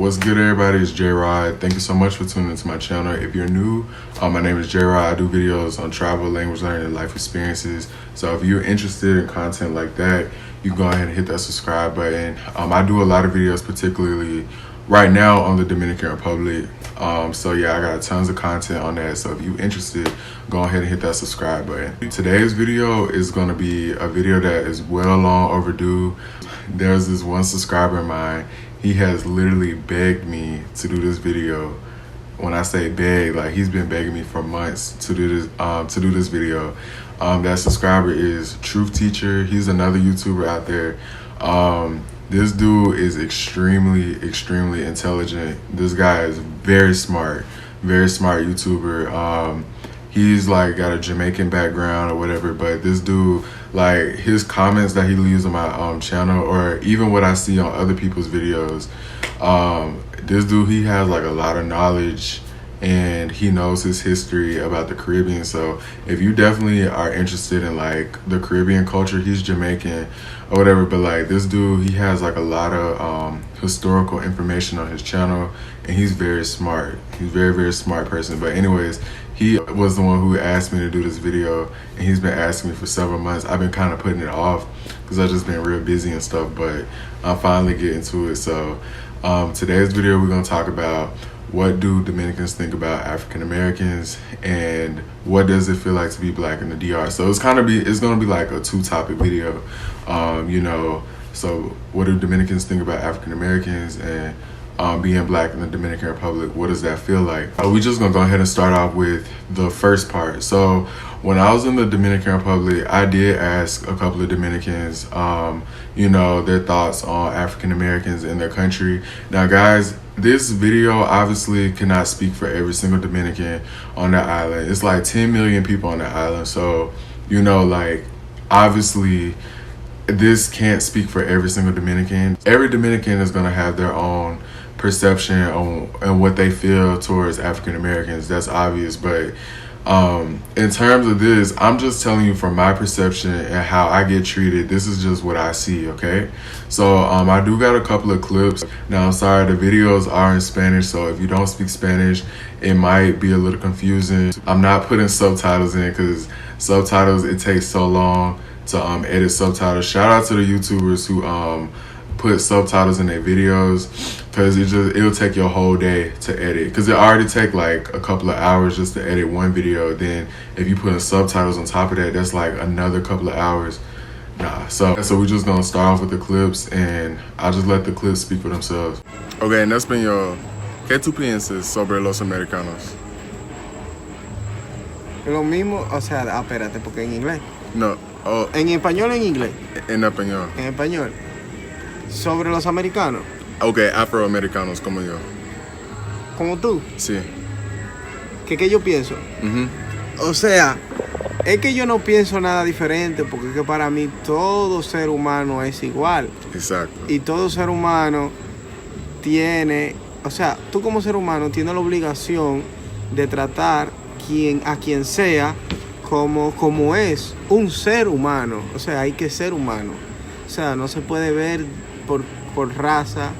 What's good, everybody? It's J-Rod. Thank you so much for tuning into my channel. If you're new, my name is J-Rod. I do videos on travel, language learning, and life experiences. So if you're interested in content like that, you can go ahead and hit that subscribe button. I do a lot of videos, particularly right now on the Dominican Republic. So yeah, I got tons of content on that. So if you're interested, go ahead and hit that subscribe button. Today's video is going to be a video that is well long overdue. There's this one subscriber of mine. He has literally begged me to do this video. When I say beg, like he's been begging me for months to do this video. That subscriber is Truth Teacher. He's another YouTuber out there. This dude is extremely intelligent. This guy is very smart YouTuber. He's like got a Jamaican background or whatever, but this dude, like his comments that he leaves on my channel, or even what I see on other people's videos, this dude, he has like a lot of knowledge and he knows his history about the Caribbean. So if you definitely are interested in like the Caribbean culture, he's Jamaican or whatever, but like this dude, he has like a lot of historical information on his channel, and he's very smart. He's very smart person. But anyways, he was the one who asked me to do this video, and he's been asking me for several months. I've been kind of putting it off because I've just been real busy and stuff, but I'm finally getting to it. So today's video, we're going to talk about what do Dominicans think about African Americans, and what does it feel like to be black in the DR. So it's going to be like a two-topic video, you know. So what do Dominicans think about African Americans, and being black in the Dominican Republic, what does that feel like? We're just gonna go ahead and start off with the first part. So when I was in the Dominican Republic, I did ask a couple of Dominicans, you know, their thoughts on African Americans in their country. Now guys, this video obviously cannot speak for every single Dominican on that island. It's like 10 million people on that island. So, you know, like obviously this can't speak for every single Dominican. Every Dominican is gonna have their own perception on what they feel towards African Americans. That's obvious, but in terms of this, I'm just telling you from my perception and how I get treated. This is just what I see, okay? So I do got a couple of clips. Now I'm sorry, the videos are in Spanish, so if you don't speak Spanish, it might be a little confusing. I'm not putting subtitles in because subtitles, it takes so long to edit subtitles. Shout out to the YouTubers who put subtitles in their videos, because it'll take your whole day to edit, because it already take like a couple of hours just to edit one video. Then if you put in subtitles on top of that, that's like another couple of hours. So we're just gonna start off with the clips, and I'll just let the clips speak for themselves. Okay, en español, ¿qué tú piensas sobre los americanos? Lo mismo, o sea, espérate, porque en inglés. No. Oh, ¿En español o en inglés? En español. En español. Sobre los americanos. Ok, afroamericanos como yo. Como tú. Sí. ¿Qué yo pienso? O sea, es que yo no pienso nada diferente, porque es que para mí todo ser humano es igual. Exacto. Y todo ser humano tiene, o sea, tú como ser humano tienes la obligación de tratar a quien sea como es un ser humano. O sea, hay que ser humano. O sea, no se puede ver por raza,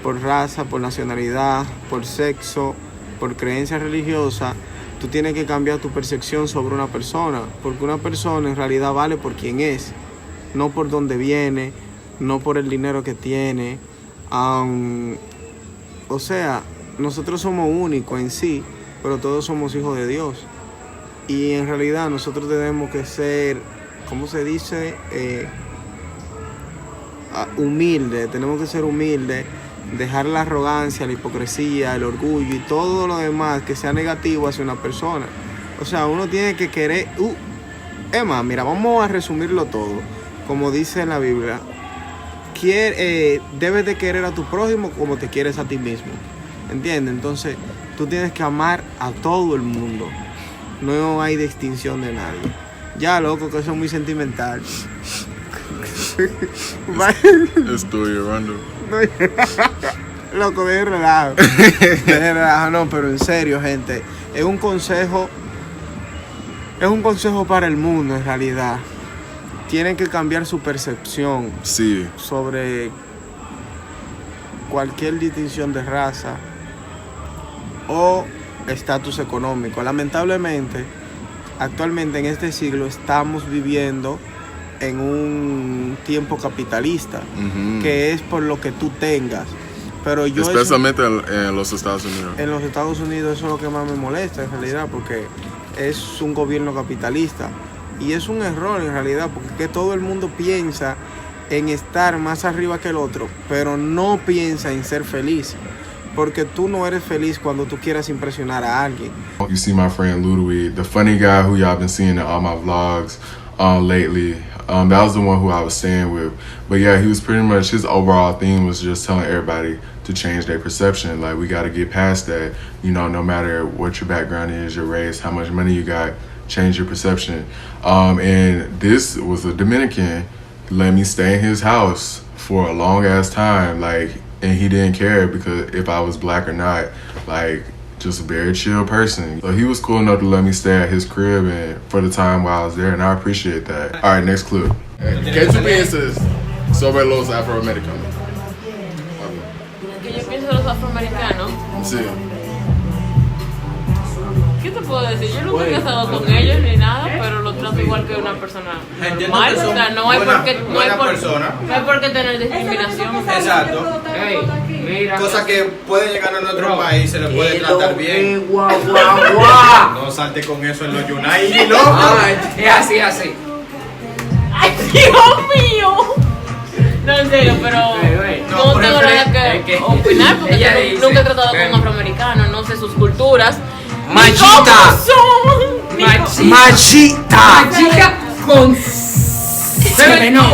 por nacionalidad, por sexo, por creencia religiosa. Tú tienes que cambiar tu percepción sobre una persona, porque una persona en realidad vale por quien es, no por dónde viene, no por el dinero que tiene. O sea, nosotros somos únicos en sí, pero todos somos hijos de Dios. Y en realidad nosotros tenemos que ser, ¿cómo se dice? Humildes. Tenemos que ser humildes, dejar la arrogancia, la hipocresía, el orgullo y todo lo demás que sea negativo hacia una persona. O sea, uno tiene que querer... Emma, mira, vamos a resumirlo todo. Como dice en la Biblia, debes de querer a tu prójimo como te quieres a ti mismo. ¿Entiendes? Entonces, tú tienes que amar a todo el mundo. No hay distinción de nadie. Ya, loco, que eso es muy sentimental. Estoy llorando. Loco, de relajo. No, pero en serio, gente. Es un consejo para el mundo, en realidad. Tienen que cambiar su percepción sí. sobre cualquier distinción de raza o estatus económico. Lamentablemente, actualmente en este siglo estamos viviendo en un tiempo capitalista, que es por lo que tú tengas. Pero yo especialmente en los Estados Unidos. En los Estados Unidos eso es lo que más me molesta en realidad, porque es un gobierno capitalista. Y es un error en realidad, porque que todo el mundo piensa en estar más arriba que el otro, pero no piensa en ser feliz. Porque tú no eres feliz cuando tú quieras impresionar a alguien. You see my friend Ludwig, the funny guy who y'all been seeing in all my vlogs lately. That was the one who I was staying with. But yeah, he was pretty much, his overall theme was just telling everybody to change their perception. Like, we got to get past that. You know, no matter what your background is, your race, how much money you got, change your perception. And this was a Dominican. He let me stay in his house for a long ass time. Like, and he didn't care because if I was black or not. Like, just a very chill person. So he was cool enough to let me stay at his crib and for the time while I was there, and I appreciate that. All right, next clip. ¿Qué tú piensas sobre los afroamericanos? ¿Qué yo pienso de los afroamericanos? Sí. ¿Qué te puedo decir? Yo nunca he casado con ellos ni nada, pero lo trato igual que una persona normal. O sea, no hay por qué tener discriminación. Exacto. Hey, mira. Cosa que puede llegar a nuestro país, se le puede tratar bien. No salte con eso en los United, loco. Es así, así. ¡Ay, Dios mío! No, en serio, pero no tengo nada que opinar porque yo nunca he tratado con un afroamericano, no sé sus culturas. Machita. Machita. Machita con Seveno.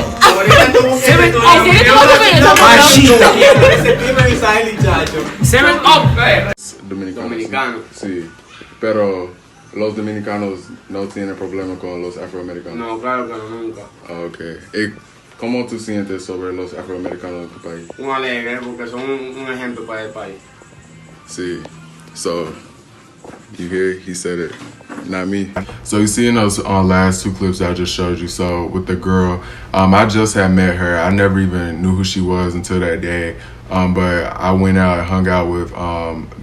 Machita. Seven Up. Dominicano. Sí. Pero los dominicanos no tienen problema con los afroamericanos. No, claro que no, nunca. Okay. ¿Cómo tú sientes sobre los afroamericanos de tu país? Un alegre, porque son un ejemplo para el país. Sí. So, you hear? He said it, not me. So you see in those last two clips I just showed you, so with the girl, I just had met her. I never even knew who she was until that day. But I went out and hung out with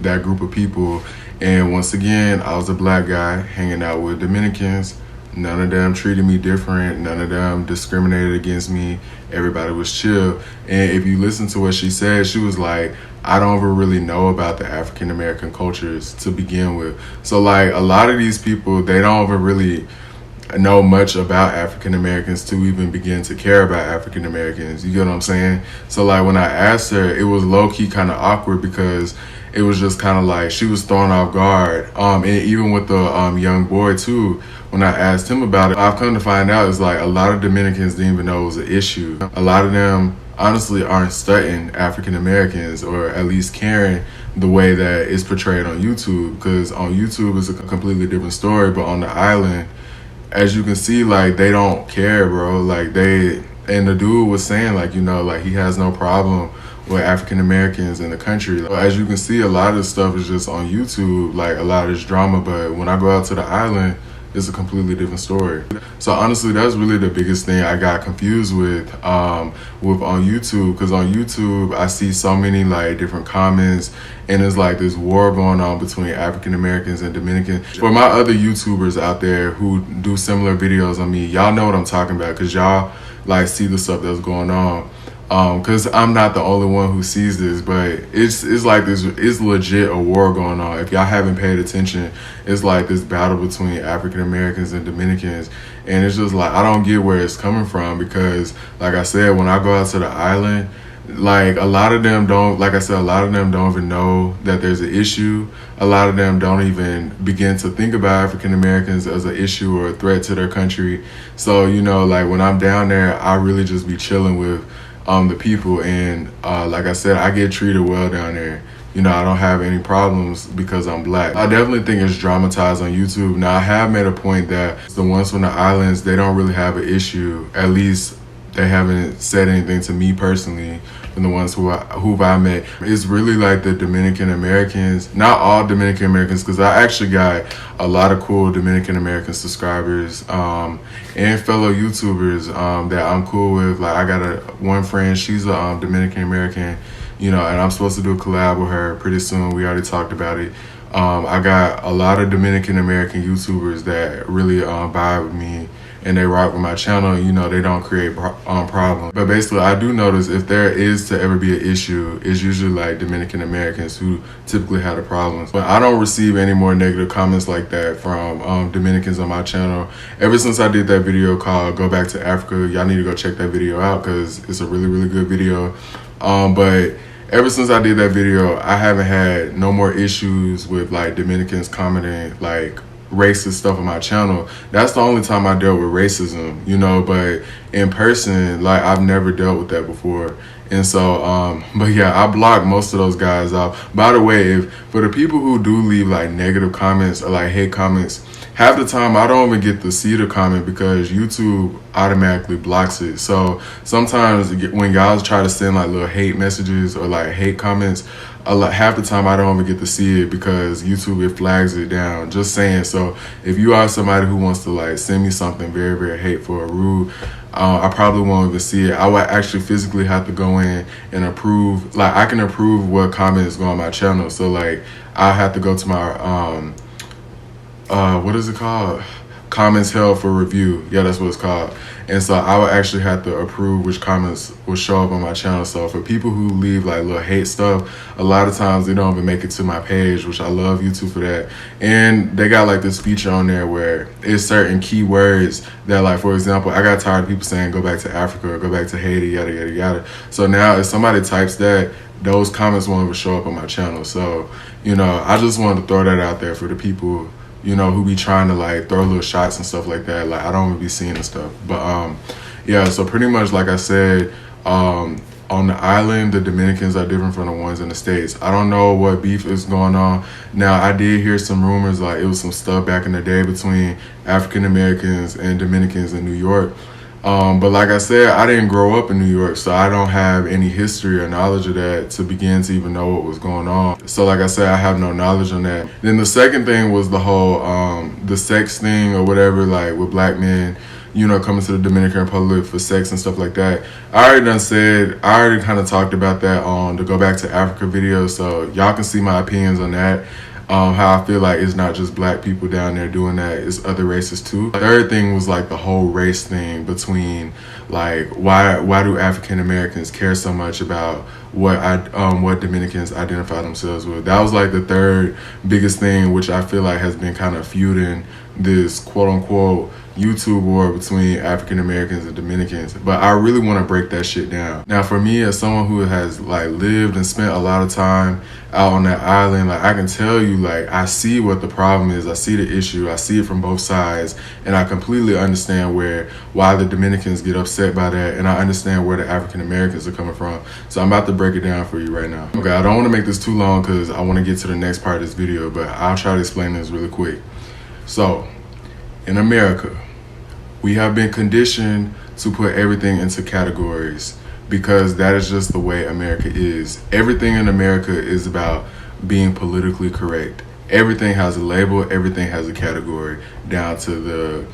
that group of people. And once again, I was a black guy hanging out with Dominicans. None of them treated me different. None of them discriminated against me. Everybody was chill. And if you listen to what she said, she was like, I don't ever really know about the African American cultures to begin with. So like a lot of these people, they don't ever really know much about African Americans to even begin to care about African Americans. You get what I'm saying? So like when I asked her, it was low key kind of awkward because it was just kind of like she was thrown off guard. And even with the young boy too, when I asked him about it, I've come to find out it's like a lot of Dominicans didn't even know it was an issue. A lot of them honestly aren't studying African Americans or at least caring the way that it's portrayed on YouTube, because on YouTube it's a completely different story, but on the island, as you can see, like they don't care, bro. Like and the dude was saying like, you know, like he has no problem with African Americans in the country. As you can see, a lot of this stuff is just on YouTube, like a lot of this drama, but when I go out to the island, it's a completely different story. So honestly, that's really the biggest thing I got confused with on YouTube, because on YouTube I see so many like different comments, and it's like this war going on between African Americans and Dominicans. For my other YouTubers out there who do similar videos on me, y'all know what I'm talking about, because y'all like see the stuff that's going on. Because I'm not the only one who sees this, but it's like this, it's legit a war going on. If y'all haven't paid attention, it's like this battle between African Americans and Dominicans, and it's just like I don't get where it's coming from, because like I said, when I go out to the island, like a lot of them don't, like I said, a lot of them don't even know that there's an issue. A lot of them don't even begin to think about African Americans as an issue or a threat to their country. So, you know, like when I'm down there, I really just be chilling with the people, and like I said, I get treated well down there. You know, I don't have any problems because I'm black. I definitely think it's dramatized on YouTube. Now, I have made a point that the ones from the islands, they don't really have an issue. At least they haven't said anything to me personally from the ones who I met. It's really like the Dominican Americans, not all Dominican Americans, because I actually got a lot of cool Dominican American subscribers and fellow YouTubers that I'm cool with. Like I got one friend, she's a Dominican American. you know, and I'm supposed to do a collab with her pretty soon. We already talked about it. I got a lot of Dominican American YouTubers that really vibe with me and they rock with my channel. You know, they don't create problems. But basically, I do notice if there is to ever be an issue, it's usually like Dominican Americans who typically have the problems. But I don't receive any more negative comments like that from Dominicans on my channel. Ever since I did that video called Go Back to Africa, y'all need to go check that video out because it's a really, really good video. But ever since I did that video, I haven't had no more issues with like Dominicans commenting like racist stuff on my channel. That's the only time I dealt with racism, you know, but in person, like I've never dealt with that before. And so, but yeah, I blocked most of those guys out. By the way, if for the people who do leave like negative comments or like hate comments, half the time I don't even get to see the comment because YouTube automatically blocks it. So sometimes when guys try to send like little hate messages or like hate comments, half the time I don't even get to see it because YouTube, it flags it down. Just saying. So if you are somebody who wants to like send me something very, very hateful or rude, I probably won't even see it. I would actually physically have to go in and approve. Like I can approve what comments go on my channel. So like I have to go to my what is it called? Comments held for review. Yeah, that's what it's called. And so I would actually have to approve which comments will show up on my channel. So for people who leave like little hate stuff, a lot of times they don't even make it to my page, which I love YouTube for that. And they got like this feature on there where it's certain keywords that, like, for example, I got tired of people saying go back to Africa or go back to Haiti, yada, yada, yada. So now if somebody types that, those comments won't even show up on my channel. So, you know, I just wanted to throw that out there for the people, you know, who be trying to like throw little shots and stuff like that. Like I don't even be seeing the stuff. But yeah, so pretty much like I said, on the island, the Dominicans are different from the ones in the States. I don't know what beef is going on. Now I did hear some rumors like it was some stuff back in the day between African Americans and Dominicans in New York. But like I said, I didn't grow up in New York, so I don't have any history or knowledge of that to begin to even know what was going on. So like I said, I have no knowledge on that. Then the second thing was the whole the sex thing or whatever, like with black men, you know, coming to the Dominican Republic for sex and stuff like that. I already kind of talked about that on the Go Back to Africa video, so y'all can see my opinions on that. How I feel like it's not just black people down there doing that, it's other races too. The third thing was like the whole race thing between like why do African Americans care so much about what Dominicans identify themselves with. That was like the third biggest thing, which I feel like has been kind of feuding this quote unquote YouTube war between African Americans and Dominicans. But I really want to break that shit down. Now for me, as someone who has like lived and spent a lot of time out on that island, like I can tell you, like I see what the problem is, I see the issue, I see it from both sides, and I completely understand why the Dominicans get upset by that, and I understand where the African Americans are coming from. So I'm about to break it down for you right now. Okay, I don't want to make this too long because I want to get to the next part of this video, but I'll try to explain this really quick. So in America, we have been conditioned to put everything into categories because that is just the way America is. Everything in America is about being politically correct. Everything has a label, everything has a category, down to the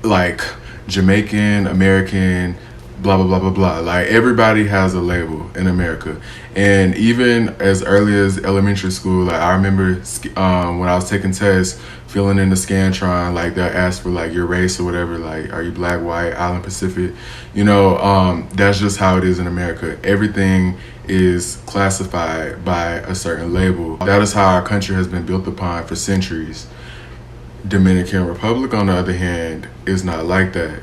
like Jamaican, American, blah, blah, blah, blah, blah. Like everybody has a label in America. And even as early as elementary school, like I remember when I was taking tests, filling in the Scantron, like they'll ask for like your race or whatever, like are you black, white, island, Pacific, you know, that's just how it is in America. Everything is classified by a certain label. That is how our country has been built upon for centuries. Dominican Republic, on the other hand, is not like that.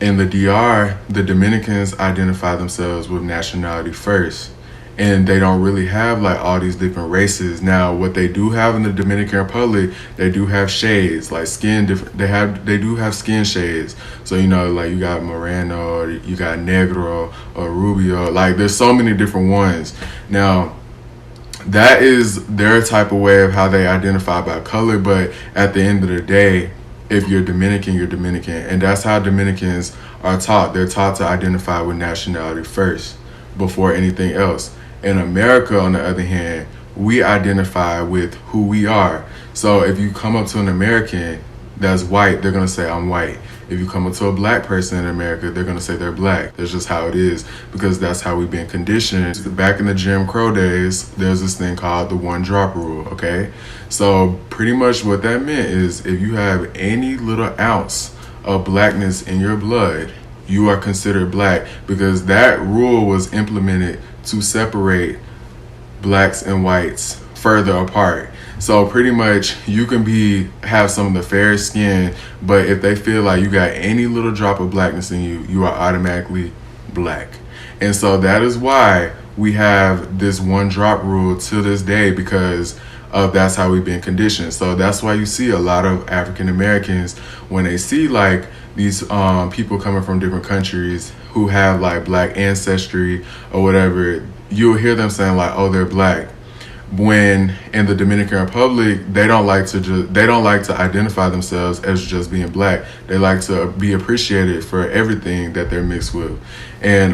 In the DR, the Dominicans identify themselves with nationality first. And they don't really have like all these different races. Now, what they do have in the Dominican Republic, they do have shades, like skin. They do have skin shades. So you know, like you got Moreno, or you got Negro, or Rubio. Like there's so many different ones. Now, that is their type of way of how they identify by color. But at the end of the day, if you're Dominican, you're Dominican, and that's how Dominicans are taught. They're taught to identify with nationality first before anything else. In America, on the other hand, we identify with who we are. So if you come up to an American that's white, they're gonna say, I'm white. If you come up to a black person in America, they're gonna say they're black. That's just how it is, because that's how we've been conditioned. Back in the Jim Crow days, there's this thing called the 1-drop rule, okay? So pretty much what that meant is if you have any little ounce of blackness in your blood, you are considered black, because that rule was implemented to separate blacks and whites further apart. So pretty much you can have some of the fairest skin, but if they feel like you got any little drop of blackness in you, you are automatically black. And so that is why we have this 1-drop rule to this day, because that's how we've been conditioned. So that's why you see a lot of African Americans, when they see like these people coming from different countries who have like black ancestry or whatever, you'll hear them saying like, oh, they're black. When in the Dominican Republic, they don't like to identify themselves as just being black. They like to be appreciated for everything that they're mixed with. And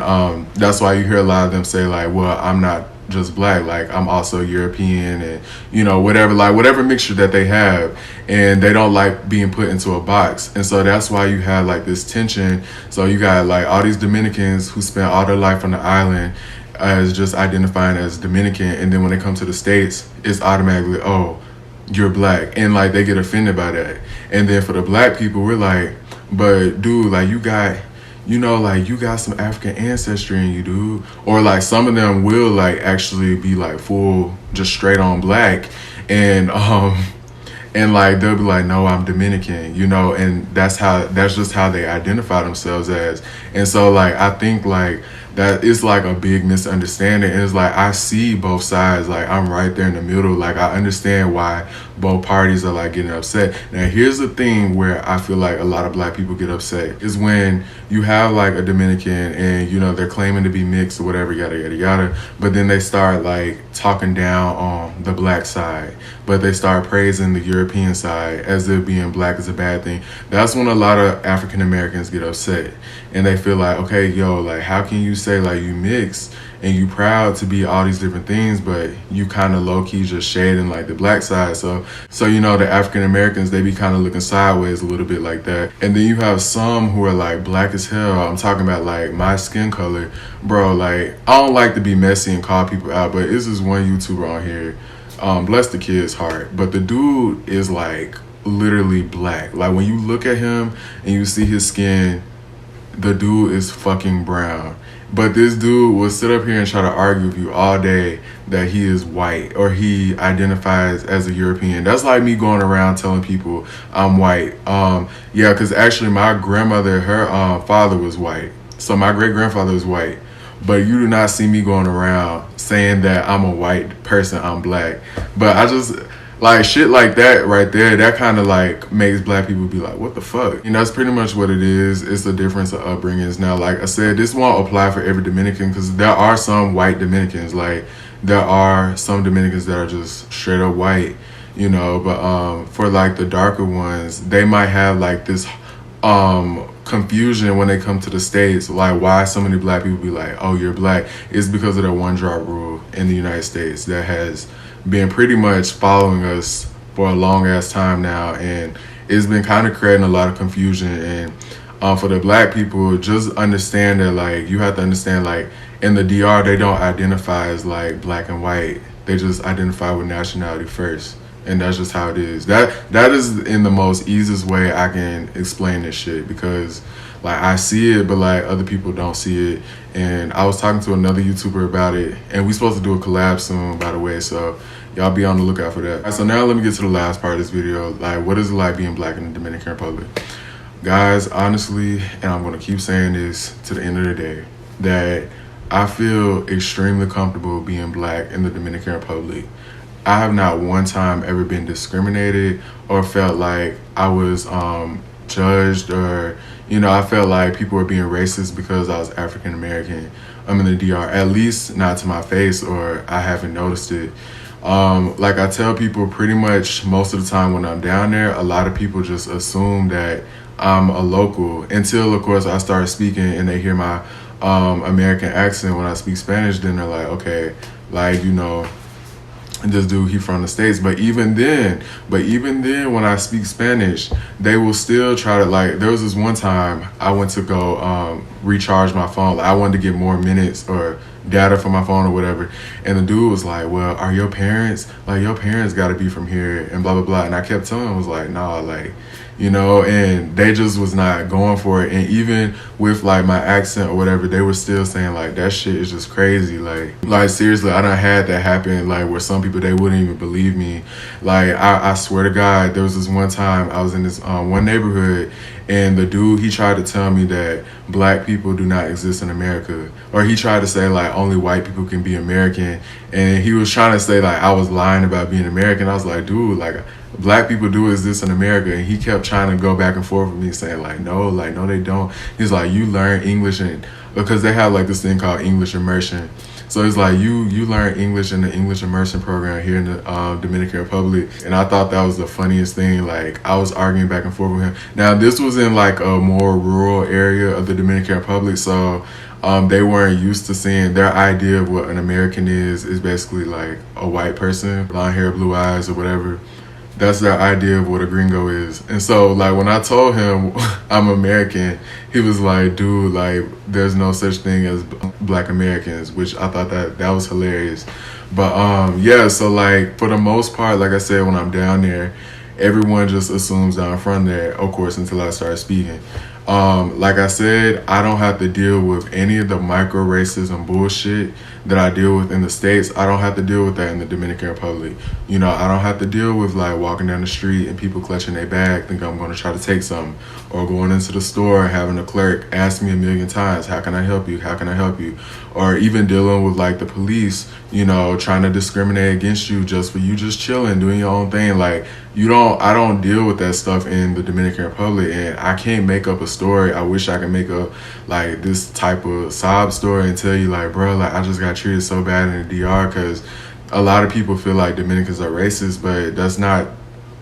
that's why you hear a lot of them say like, well, I'm not just black, like I'm also European, and you know, whatever mixture that they have, and they don't like being put into a box. And so that's why you have like this tension. So you got like all these Dominicans who spent all their life on the island as just identifying as Dominican, and then when they come to the States, it's automatically, oh, you're black, and like they get offended by that. And then for the black people, we're like, but dude, like you got some African ancestry in you, dude. Or like some of them will like actually be like full, just straight on black, and like they'll be like, no, I'm Dominican, you know, and that's just how they identify themselves as. And so like I think like that is like a big misunderstanding. And it's like I see both sides, like I'm right there in the middle. Like I understand why both parties are like getting upset. Now here's the thing where I feel like a lot of black people get upset is when you have like a Dominican and you know they're claiming to be mixed or whatever, yada yada yada, but then they start like talking down on the black side, but they start praising the European side as if being black is a bad thing. That's when a lot of African Americans get upset, and they feel like, okay, yo, like how can you say like you mixed and you proud to be all these different things, but you kind of low-key just shading like the black side. So you know, the African Americans, they be kind of looking sideways a little bit like that. And then you have some who are like black as hell. I'm talking about like my skin color, bro. Like I don't like to be messy and call people out, but this is one YouTuber on here, bless the kid's heart, but the dude is like literally black. Like when you look at him and you see his skin, the dude is fucking brown. But this dude will sit up here and try to argue with you all day that he is white or he identifies as a European. That's like me going around telling people I'm white. Yeah, because actually my grandmother, her father was white. So my great-grandfather was white. But you do not see me going around saying that I'm a white person, I'm black. But I just... like shit like that right there, that kind of like makes black people be like, what the fuck? And that's pretty much what it is. It's the difference of upbringings. Now, like I said, this won't apply for every Dominican, because there are some white Dominicans. Like there are some Dominicans that are just straight up white, you know, but for like the darker ones, they might have like this confusion when they come to the States, like why so many black people be like, oh, you're black. It's because of the 1-drop rule in the United States that has been pretty much following us for a long ass time now, and it's been kind of creating a lot of confusion. And for the black people, just understand that like you have to understand, like in the DR, they don't identify as like black and white. They just identify with nationality first, and that's just how it is. That is in the most easiest way I can explain this shit, because like I see it, but like other people don't see it. And I was talking to another YouTuber about it, and we supposed to do a collab soon, by the way, so y'all be on the lookout for that. All right, so now let me get to the last part of this video. Like, what is it like being black in the Dominican Republic? Guys, honestly, and I'm gonna keep saying this to the end of the day, that I feel extremely comfortable being black in the Dominican Republic. I have not one time ever been discriminated or felt like I was judged, or you know, I felt like people were being racist because I was African American. I'm in the DR, at least not to my face, or I haven't noticed it. Like I tell people pretty much most of the time when I'm down there, a lot of people just assume that I'm a local, until of course I start speaking and they hear my American accent when I speak Spanish. Then they're like, okay, like, you know, And this dude, he from the States. But even then, when I speak Spanish, they will still try to, like, there was this one time I went to go recharge my phone. Like, I wanted to get more minutes or data for my phone or whatever. And the dude was like, well, are your parents, like, your parents got to be from here and blah, blah, blah. And I kept telling him, I was like, nah, like, you know, and they just was not going for it. And even with like my accent or whatever, they were still saying like, that shit is just crazy. Like seriously, I done had that happen, like where some people, they wouldn't even believe me. Like I swear to God, there was this one time I was in this one neighborhood, and the dude, he tried to tell me that black people do not exist in America. Or he tried to say like only white people can be American. And he was trying to say like I was lying about being American. I was like, dude, like black people do exist in America. And he kept trying to go back and forth with me saying like, no, they don't. He's like, you learn English, and because they have like this thing called English immersion. So it's like you learn English in the English immersion program here in the Dominican Republic. And I thought that was the funniest thing. Like I was arguing back and forth with him. Now this was in like a more rural area of the Dominican Republic. So they weren't used to seeing, their idea of what an American is basically like a white person, blonde hair, blue eyes or whatever. That's their idea of what a gringo is. And so like when I told him I'm American, he was like, dude, like there's no such thing as black Americans, which I thought that was hilarious. But yeah, so like for the most part, like I said, when I'm down there, everyone just assumes that I'm from there, of course, until I start speaking. Like I said, I don't have to deal with any of the micro racism bullshit that I deal with in the States. I don't have to deal with that in the Dominican Republic. You know, I don't have to deal with like walking down the street and people clutching their bag, think I'm going to try to take something, or going into the store and having a clerk ask me a million times, how can I help you? How can I help you? Or even dealing with like the police, you know, trying to discriminate against you just for you just chilling, doing your own thing. Like I don't deal with that stuff in the Dominican Republic, and I can't make up a story. I wish I could make up like this type of sob story and tell you like, bro, like I just got treated so bad in the DR, because a lot of people feel like Dominicans are racist, but that's not,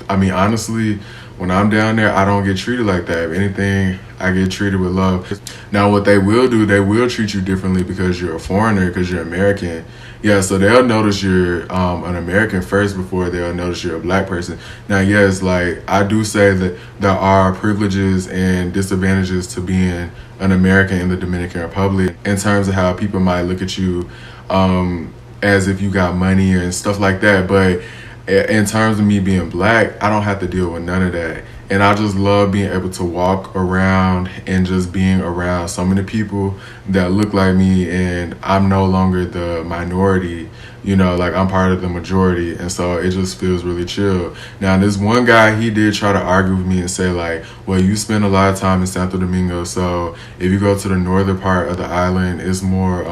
I mean, honestly, when I'm down there, I don't get treated like that. If anything, I get treated with love. Now, what they will do, they will treat you differently because you're a foreigner, because you're American. Yeah, so they'll notice you're an American first before they'll notice you're a black person. Now, yes, like I do say that there are privileges and disadvantages to being an American in the Dominican Republic in terms of how people might look at you as if you got money and stuff like that. But in terms of me being black, I don't have to deal with none of that. And I just love being able to walk around and just being around so many people that look like me, and I'm no longer the minority, you know, like I'm part of the majority. And so it just feels really chill. Now, this one guy, he did try to argue with me and say like, well, you spend a lot of time in Santo Domingo, so if you go to the northern part of the island, it's more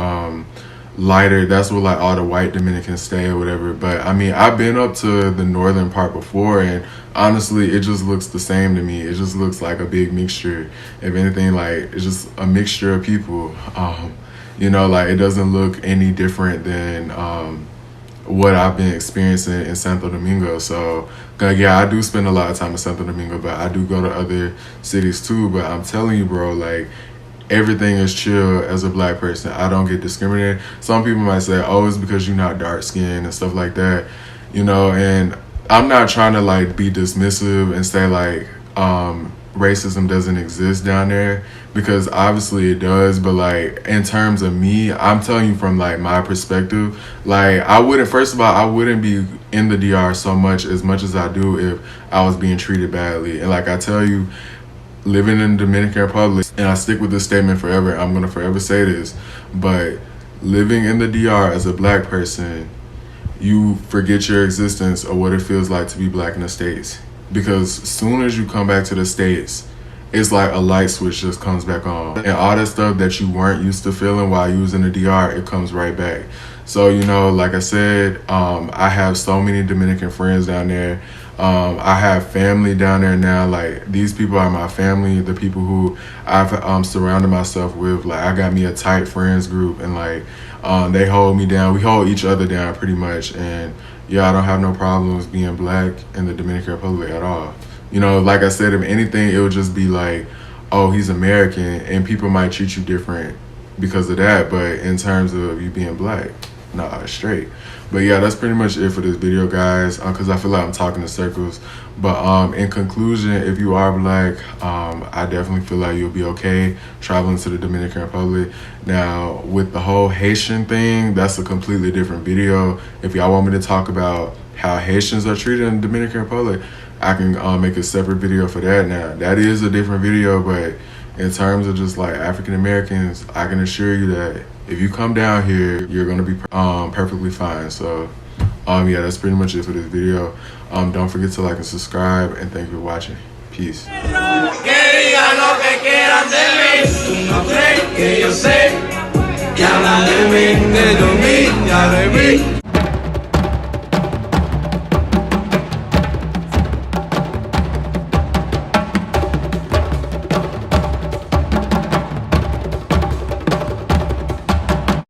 lighter. That's where like all the white Dominicans stay or whatever. But I mean, I've been up to the northern part before, and honestly, it just looks the same to me. It just looks like a big mixture. If anything, like it's just a mixture of people. You know, like it doesn't look any different than what I've been experiencing in Santo Domingo. So yeah, I do spend a lot of time in Santo Domingo, but I do go to other cities too. But I'm telling you, bro, like everything is chill as a black person. I don't get discriminated. Some people might say, oh, it's because you're not dark skinned and stuff like that, you know, and I'm not trying to like be dismissive and say like racism doesn't exist down there, because obviously it does. But like in terms of me, I'm telling you from like my perspective, like I wouldn't be in the DR so much as I do if I was being treated badly. And like I tell you, living in the Dominican Republic, and I stick with this statement forever, I'm going to forever say this, but living in the DR as a black person, you forget your existence or what it feels like to be black in the States. Because as soon as you come back to the States, it's like a light switch just comes back on. And all that stuff that you weren't used to feeling while you was in the DR, it comes right back. So, you know, like I said, I have so many Dominican friends down there. I have family down there now. Like these people are my family, the people who I've surrounded myself with. Like I got me a tight friends group, and like they hold me down. We hold each other down pretty much. And yeah, I don't have no problems being black in the Dominican Republic at all. You know, like I said, if anything, it would just be like, oh, he's American, and people might treat you different because of that. But in terms of you being black, nah, straight. But yeah, that's pretty much it for this video, guys, because I feel like I'm talking in circles. But in conclusion, if you are black, I definitely feel like you'll be okay traveling to the Dominican Republic. Now, with the whole Haitian thing, that's a completely different video. If y'all want me to talk about how Haitians are treated in the Dominican Republic, I can make a separate video for that. Now, that is a different video, but in terms of just like African Americans, I can assure you that if you come down here, you're gonna be perfectly fine. So yeah, that's pretty much it for this video. Don't forget to like and subscribe, and thank you for watching. Peace. Que digan lo que quieran de mí, tú no crees que yo sé que hablan de mí, de mí, ya de mí.